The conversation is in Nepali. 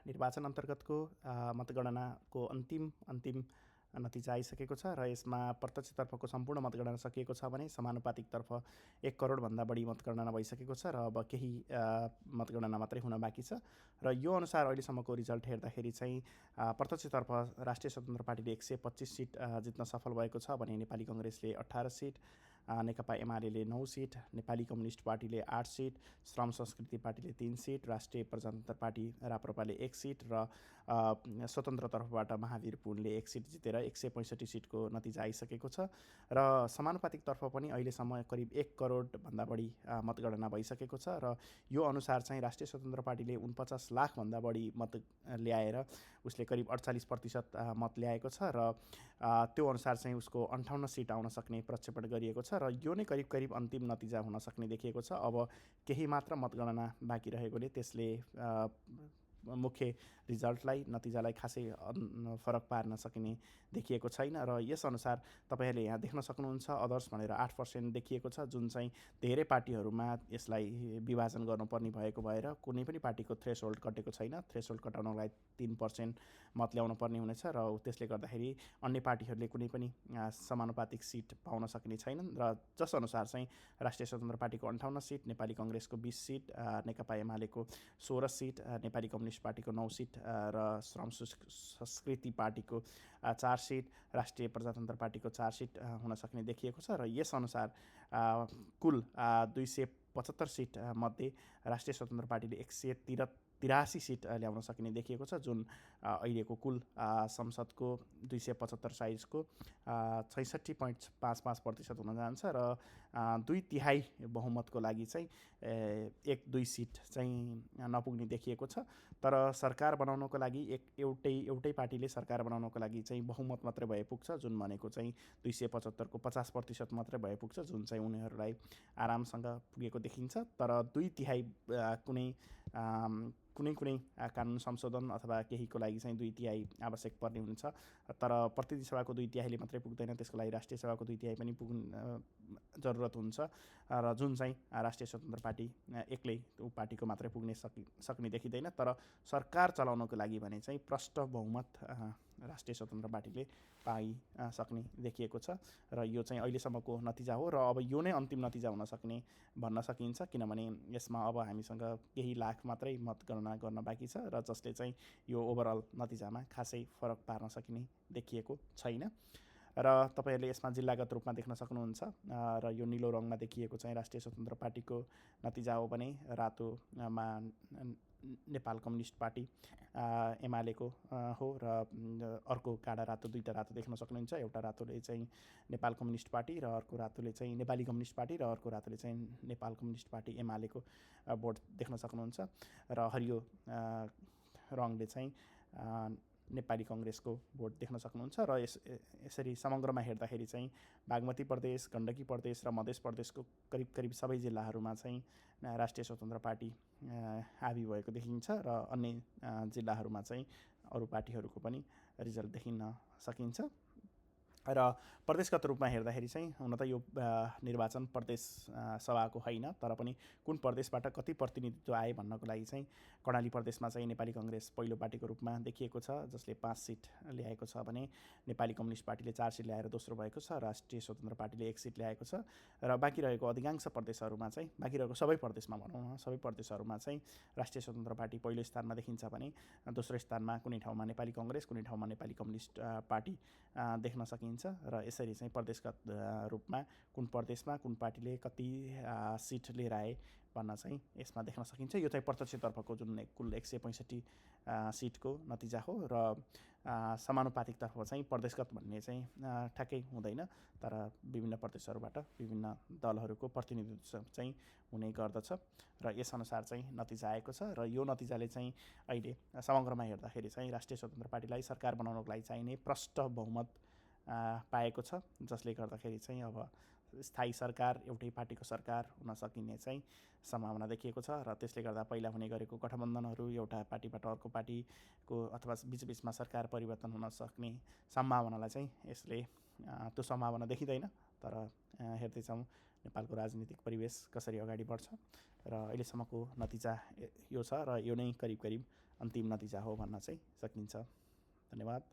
निर्वाचन अन्तर्गतको मतगणनाको अन्तिम नतिजा आइसकेको छ र यसमा प्रत्यक्षतर्फको सम्पूर्ण मतगणना सकिएको छ भने समानुपातिकतर्फ 1 करोडभन्दा बढी मतगणना भइसकेको छ र अब केही मतगणना मात्रै हुन बाँकी छ र यो अनुसार अहिलेसम्मको रिजल्ट हेर्दाखेरि चाहिँ प्रत्यक्षतर्फ राष्ट्रिय स्वतन्त्र पार्टीले 125 सिट जित्न सफल भएको छ भने नेपाली कङ्ग्रेसले 18 सिट, नेकपा एमाले 9 सिट, नेपाली कम्युनिस्ट पार्टीले 8 सिट, श्रम संस्कृति पार्टीले 3 सिट, राष्ट्रिय प्रजातन्त्र पार्टी राप्रपाले 1 सिट र स्वतन्त्र तर्फबाट महावीर पुनले 1 सिट जितेर 165 सिटको नतिजा आइसकेको छ र समानुपातिकतर्फ पनि अहिलेसम्म करिब 1 करोडभन्दा बढी मतगणना भइसकेको छ र यो अनुसार चाहिँ राष्ट्रिय स्वतन्त्र पार्टीले 49 लाखभन्दा बढी मत ल्याएर उसले करिब 48% मत ल्याएको छ र त्यो अनुसार चाहिँ उसको 58 सिट आउन सक्ने प्रक्षेपण गरिएको छ र यो नै करिब अन्तिम नतिजा हुन सक्ने देखिएको छ। अब केही मात्र मतगणना बाँकी रहेकोले त्यसले मुख्य रिजल्टलाई नतिजालाई खासै फरक पार्न सकिने देखिएको छैन र यसअनुसार तपाईँहरूले यहाँ देख्न सक्नुहुन्छ अदर्स भनेर 8% देखिएको छ, जुन चाहिँ धेरै पार्टीहरूमा यसलाई विभाजन गर्नुपर्ने भएको भएर कुनै पनि पार्टीको थ्रेसहोल्ड कटेको छैन। थ्रेसहोल्ड कटाउनलाई 3% मत ल्याउनु पर्ने हुनेछ र त्यसले गर्दाखेरि अन्य पार्टीहरूले कुनै पनि समानुपातिक सिट पाउन सक्ने छैनन् र जसअनुसार चाहिँ राष्ट्रिय स्वतन्त्र पार्टीको 58 सिट, नेपाली कङ्ग्रेसको 20 सिट, नेकपा एमालेको 16 सिट, नेपाली कम्युनिस्ट पार्टीको 9 सिट र श्रम संस्कृति पार्टीको 4 सिट, राष्ट्रिय प्रजातन्त्र पार्टीको 4 सिट हुन सक्ने देखिएको छ र यसअनुसार कुल 275 सिट मध्ये राष्ट्रिय स्वतन्त्र पार्टीले 183 सिट ल्याउन सकिने देखिएको छ, जुन अहिलेको कुल संसदको 275 साइजको 66.55% हुन जान्छ र 2/3 बहुमतको लागि चाहिँ 1-2 सिट चाहिँ नपुग्ने देखिएको छ। तर सरकार बनाउनको लागि एउटै पार्टीले सरकार बनाउनको लागि चाहिँ बहुमत मात्रै भए पुग्छ, जुन भनेको चाहिँ 275 को 50% मात्रै भए पुग्छ, जुन चाहिँ उनीहरूलाई आरामसँग पुगेको देखिन्छ। तर 2/3 कुनै कानुन संशोधन अथवा केहीको लागि चाहिँ 2/3 आवश्यक पर्ने हुन्छ, तर प्रतिनिधि सभाको 2/3ले मात्रै पुग्दैन, त्यसको लागि राष्ट्रिय सभाको 2/3 पनि जरुरत हुन्छ र जुन चाहिँ राष्ट्रिय स्वतन्त्र पार्टी एक्लै त्यो पार्टीको मात्रै पुग्ने सक्ने देखिँदैन। तर सरकार चलाउनको लागि भने चाहिँ प्रष्ट बहुमत राष्ट्रिय स्वतन्त्र पार्टीले पाइसक्ने देखिएको छ र यो चाहिँ अहिलेसम्मको नतिजा हो र अब यो नै अन्तिम नतिजा हुन सक्ने भन्न सकिन्छ, किनभने यसमा अब हामीसँग केही लाख मात्रै मतगणना गर्न बाँकी छ र जसले चाहिँ यो ओभरअल नतिजामा खासै फरक पार्न सकिने देखिएको छैन। र तपाईँहरूले यसमा जिल्लागत रूपमा देख्न सक्नुहुन्छ र यो निलो रङमा देखिएको चाहिँ राष्ट्रिय स्वतन्त्र पार्टीको नतिजा हो भने रातोमा नेपाल कम्युनिस्ट पार्टी एमालेको हो र अर्को गाढा रातो, दुईवटा रातो देख्न सक्नुहुन्छ। एउटा रातोले चाहिँ नेपाल कम्युनिस्ट पार्टी र अर्को रातोले चाहिँ नेपाली कम्युनिस्ट पार्टी र अर्को रातोले चाहिँ नेपाल कम्युनिस्ट पार्टी एमालेको बोर्ड देख्न सक्नुहुन्छ र हरियो रङले चाहिँ नेपाली कङ्ग्रेसको भोट देख्न सक्नुहुन्छ र यसरी समग्रमा हेर्दाखेरि चाहिँ बागमती प्रदेश, गण्डकी प्रदेश र मध्य प्रदेशको करिब सबै जिल्लाहरूमा चाहिँ राष्ट्रिय स्वतन्त्र पार्टी हाबी भएको देखिन्छ र अन्य जिल्लाहरूमा चाहिँ अरू पार्टीहरूको पनि रिजल्ट देखिन सकिन्छ। र प्रदेशगत रूपमा हेर्दाखेरि चाहिँ हुन त यो निर्वाचन प्रदेश सभाको होइन, तर पनि कुन प्रदेशबाट कति प्रतिनिधित्व आए भन्नको लागि चाहिँ कर्णाली प्रदेशमा चाहिँ नेपाली कङ्ग्रेस पहिलो पार्टीको रूपमा देखिएको छ, जसले 5 सिट ल्याएको छ भने नेपाली कम्युनिस्ट पार्टीले 4 सिट ल्याएर दोस्रो भएको छ, राष्ट्रिय स्वतन्त्र पार्टीले 1 सिट ल्याएको छ र बाँकी रहेको अधिकांश प्रदेशहरूमा चाहिँ, बाँकी रहेको सबै प्रदेशमा भनौँ न, सबै प्रदेशहरूमा चाहिँ राष्ट्रिय स्वतन्त्र पार्टी पहिलो स्थानमा देखिन्छ भने दोस्रो स्थानमा कुनै ठाउँमा नेपाली कङ्ग्रेस, कुनै ठाउँमा नेपाली कम्युनिस्ट पार्टी देख्न सकिन्छ र यसरी चाहिँ प्रदेशगत रूपमा कुन प्रदेशमा कुन पार्टीले कति सिट लिएर आए भन्न चाहिँ यसमा देख्न सकिन्छ। यो चाहिँ प्रत्यक्षतर्फको जुन कुल 165 सिटको नतिजा हो र समानुपातिकतर्फ चाहिँ प्रदेशगत भन्ने चाहिँ ठ्याक्कै हुँदैन, तर विभिन्न प्रदेशहरूबाट विभिन्न दलहरूको प्रतिनिधित्व चाहिँ हुने गर्दछ र यसअनुसार चाहिँ नतिजा आएको छ र यो नतिजाले चाहिँ अहिले समग्रमा हेर्दाखेरि चाहिँ राष्ट्रिय स्वतन्त्र पार्टीलाई सरकार बनाउनको लागि चाहिने प्रष्ट बहुमत पाएको छ, जसले गर्दाखेरि चाहिँ अब स्थायी सरकार, एउटै पार्टीको सरकार हुन सकिने चाहिँ सम्भावना देखिएको छ र त्यसले गर्दा पहिला हुने गरेको गठबन्धनहरू एउटा पार्टीबाट अर्को पार्टीको अथवा बिचबिचमा सरकार परिवर्तन हुन सक्ने सम्भावनालाई चाहिँ यसले त्यो सम्भावना देखिँदैन। तर हेर्दैछौँ नेपालको राजनीतिक परिवेश कसरी अगाडि बढ्छ र अहिलेसम्मको नतिजा यो छ र यो नै करिब अन्तिम नतिजा हो भन्न चाहिँ सकिन्छ। धन्यवाद।